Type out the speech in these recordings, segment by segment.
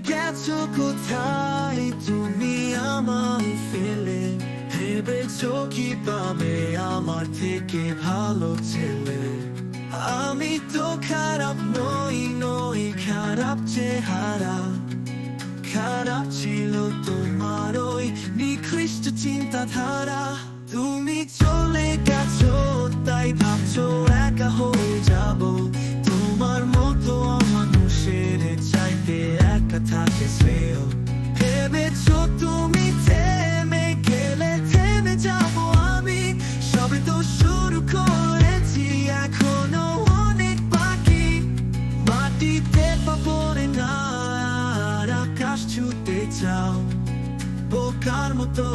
গেছো কোথায় তুমি আমায় ফেলে? ভেবেছো কি পাবে আমার থেকে ভালো ছেলে? আমি তো খারাপ নই খারাপ চেহারা। খারাপ ছিল তোমার ওই নিকৃষ্ট চিন্তাধারা। তুমি চলে গেছো তাই ভাবছো একা হয়ে যাবো। তোমার মতো মানুষের চাইতে একা থাকে শ্রেয়। ভেবেছো তুমি থেমে গেলে থেমে যাবো আমি। সবে তো শুরু করেছি, এখনো অনেক বাকি। মাটিতে পা পড়ে না আর আকাশ ছুঁতে চাও। বোকার মতো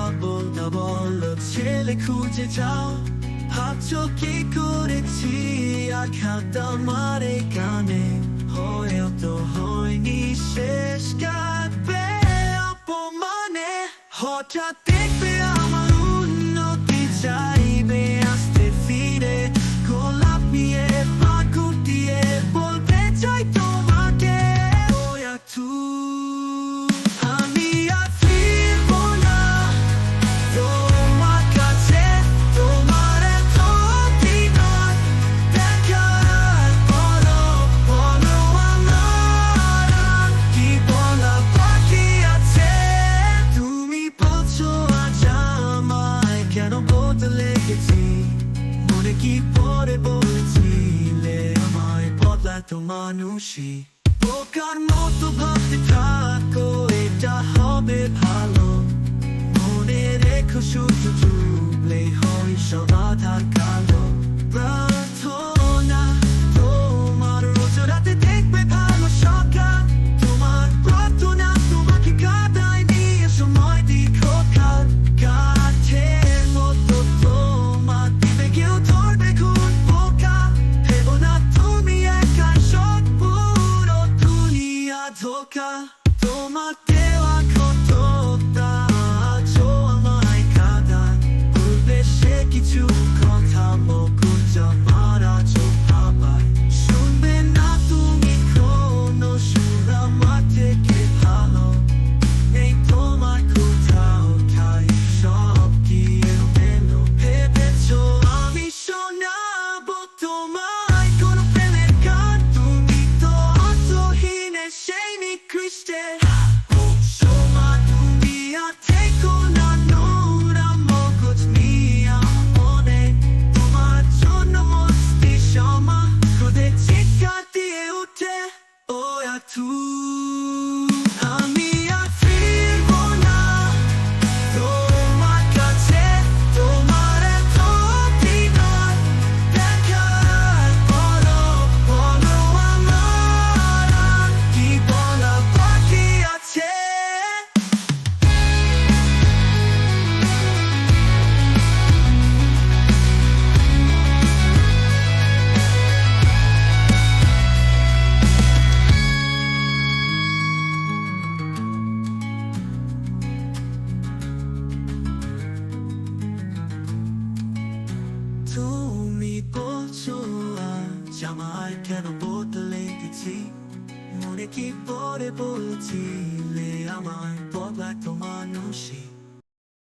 আবল তাবল ছেলে খুঁজে যাও। ভাবছো কি করেছি আঘাত আমার এই কানে? হয়েও তো হয়নি শেষ, কাঁদবে অপমানে। হঠাৎ দেখবে আমার উন্নতি, চাইবে আসতে ফিরে। গোলাপ নিয়ে পা গুটিয়ে বলতে চাই তোমাকে, ওই একটু আমি আর ফিরবো না তোমার কাছে। তোমার এত দিনর দেখার বলো বলো আমার আর কি বলা বাকি আছে? তুমি বলছো আজ আমায় কেন বদলে গেছি? মনে কি পড়ে বলেছিলে আমায় বদলাতো মানুষই। বোকার মতো ভাবতে থাকো এটা হবে ভালো। মনে রেখো শুধু ডুবলে হয় সব আধার কালো। প্রার্থনা তোমার রোজ রাতে দেখবে ভালো সকাল। তোমার প্রার্থনা তোমাকে কাঁদায় নিয়ে সময় দিখো কাল। কাঠের মতো তোমার দিবে কেউ ধরবে খুন বোকা। ভেবো না তুমি একা, সব পুরো দুনিয়া ধোকা। তোমার দেওয়া কতটা আজও আমায় কাঁদায়। বলবে সে কিছু কথা মুকুট আমার আজও ভাবায়। শুনবে না তুমি কোনো সুর আমার থেকে ভালো। এই তোমার কোথাও ঠাই, সব কি এলো? ভেবেছো আমি শোনাবো তোমায় কোনো প্রেমের গান? তুমি তো অন্তহীন সেই নিকৃষ্টের। সময় তুমি আর থেকো না নোরা মগজ নিয়ে মনে। তোমার জন্য মস্তি সমা ক্রোধে চিৎকার দিয়ে উঠে, ও একটু আমি আর ফিরবো না তোমার কাছে। তোমার এত দিনর দেখার বলো বলো আমার আর কি বলা বাকি আছে? তুমি বলছো আজ আমায় কেন বদলে গেছি? মনে কি পড়ে বলছিলে আমায় বদলাতো মানুষই।